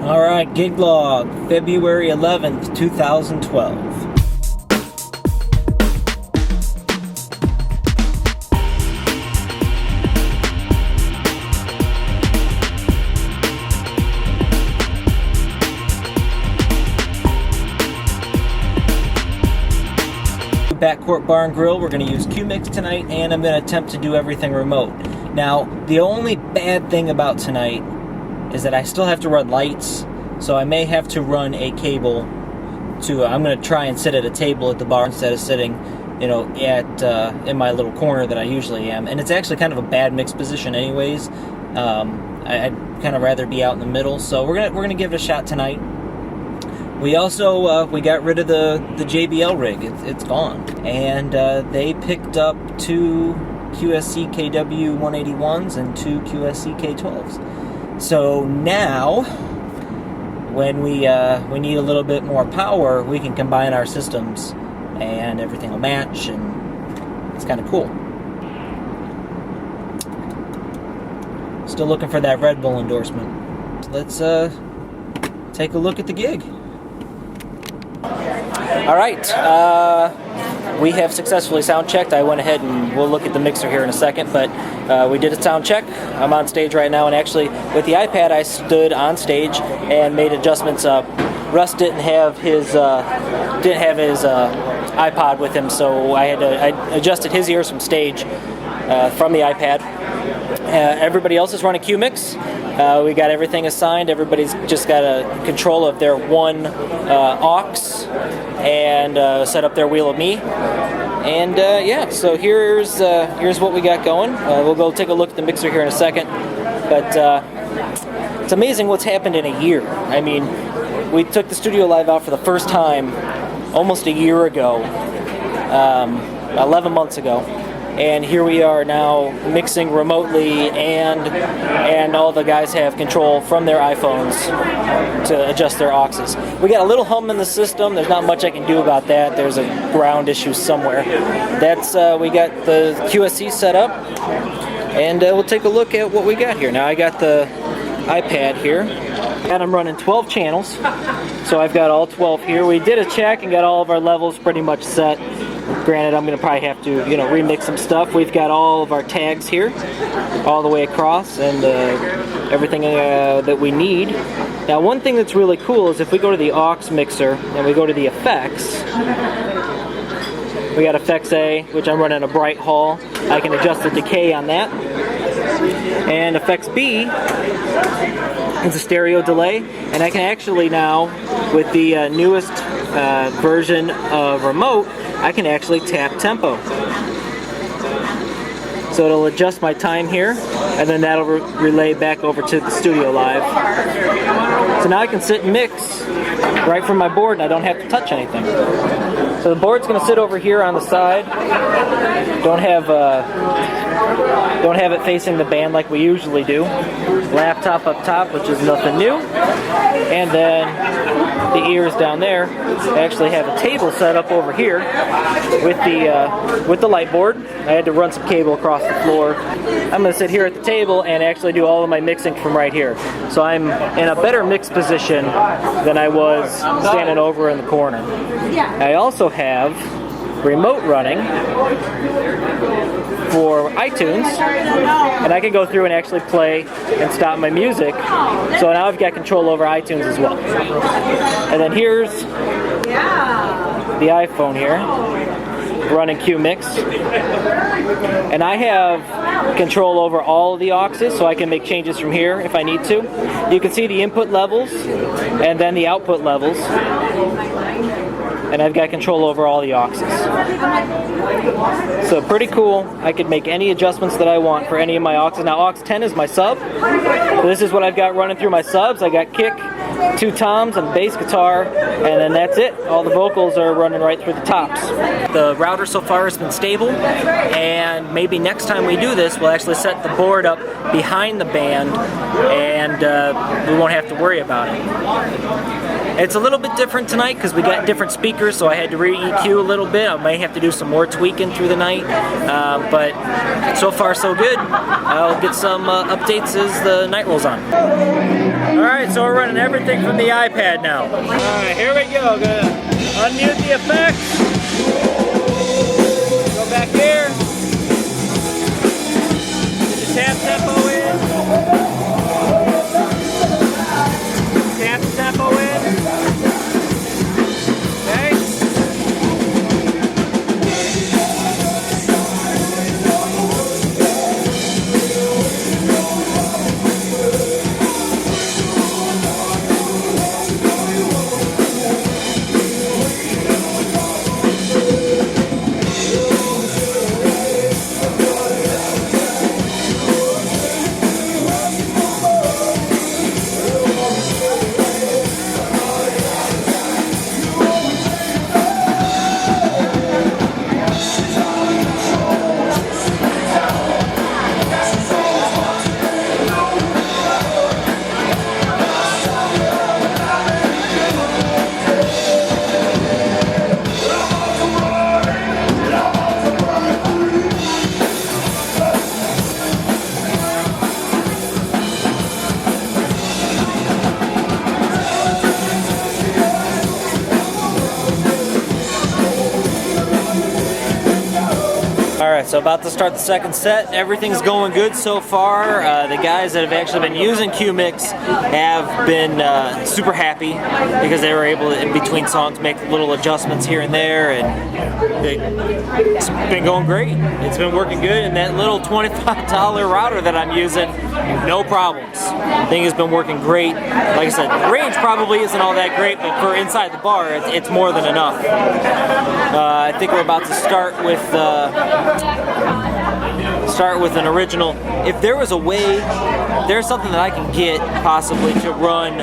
Alright, gig log, February 11th, 2012. Backcourt Bar and Grill. We're going to use QMix tonight, and I'm going to attempt to do everything remote. Now, the only bad thing about tonight is that I still have to run lights, so I may have to run a cable to, I'm going to try and sit at a table at the bar instead of sitting, you know, in my little corner that I usually am. And it's actually kind of a bad mixed position anyways. I'd kind of rather be out in the middle, so we're gonna give it a shot tonight. We also, we got rid of the JBL rig. It's gone. And they picked up 2 QSC KW 181s and 2 QSC K12s. So now, when we need a little bit more power, we can combine our systems and everything will match, and it's kind of cool. Still looking for that Red Bull endorsement. Let's take a look at the gig. Alright, we have successfully sound checked. I went ahead and we'll look at the mixer here in a second, but we did a sound check. I'm on stage right now, and actually with the iPad I stood on stage and made adjustments. Russ didn't have his iPod with him, so I adjusted his ears from stage from the iPad. Everybody else is running QMix. We got everything assigned. Everybody's just got a control of their one aux and set up their wheel of me. And yeah, so here's what we got going. We'll go take a look at the mixer here in a second. But it's amazing what's happened in a year. I mean, we took the Studiolive out for the first time almost a year ago, 11 months ago. And here we are now mixing remotely, and all the guys have control from their iPhones to adjust their auxes. We got a little hum in the system. There's not much I can do about that. There's a ground issue somewhere. That's we got the QSC set up, and we'll take a look at what we got here. Now I got the iPad here, and I'm running 12 channels, so I've got all 12 here. We did a check and got all of our levels pretty much set. Granted, I'm going to probably have to, you know, remix some stuff. We've got all of our tags here, all the way across, and everything that we need. Now, one thing that's really cool is if we go to the aux mixer and we go to the effects, we got effects A, which I'm running a bright hall. I can adjust the decay on that. And effects B is a stereo delay, and I can actually now, with the newest version of Remote, I can actually tap tempo. So it'll adjust my time here, and then that'll relay back over to the Studiolive. So now I can sit and mix right from my board, and I don't have to touch anything. So the board's going to sit over here on the side. Don't have it facing the band like we usually do. Laptop up top, which is nothing new. And then the ears down there. I actually have a table set up over here with the light board. I had to run some cable across the floor. I'm going to sit here at the table and actually do all of my mixing from right here. So I'm in a better mix position than I was standing over in the corner. I also have Remote running for iTunes, and I can go through and actually play and stop my music. So now I've got control over iTunes as well. And then here's the iPhone here running QMix, and I have control over all of the auxes, so I can make changes from here if I need to. You can see the input levels and then the output levels, and I've got control over all the auxes. So pretty cool. I could make any adjustments that I want for any of my auxes. Now aux 10 is my sub. So this is what I've got running through my subs. I got kick, 2 toms, and bass guitar, and then that's it. All the vocals are running right through the tops. The router so far has been stable, and maybe next time we do this, we'll actually set the board up behind the band, and we won't have to worry about it. It's a little bit different tonight because we got different speakers, so I had to re-EQ a little bit. I may have to do some more tweaking through the night, but so far so good. I'll get some updates as the night rolls on. Alright, so we're running everything from the iPad now. Alright, here we go. Gonna unmute the effects. Go back here. Get the tap tempo in. Tap the tempo in. Okay. Alright, so about to start the second set. Everything's going good so far. The guys that have actually been using QMix have been super happy because they were able to, in between songs, make little adjustments here and there, and it's been going great. It's been working good, and that little $25 router that I'm using, no problems. The thing has been working great. Like I said, the range probably isn't all that great, but for inside the bar, it's more than enough. I think we're about to start with an original. If there was a way, there's something that I can get possibly to run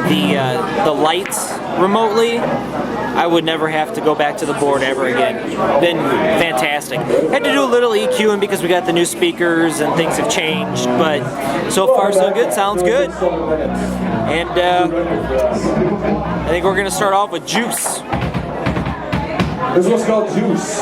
the lights remotely, I would never have to go back to the board ever again. Been fantastic. Had to do a little EQing because we got the new speakers and things have changed, but so far so good. Sounds good. And I think we're gonna start off with Juice. This one's called Juice.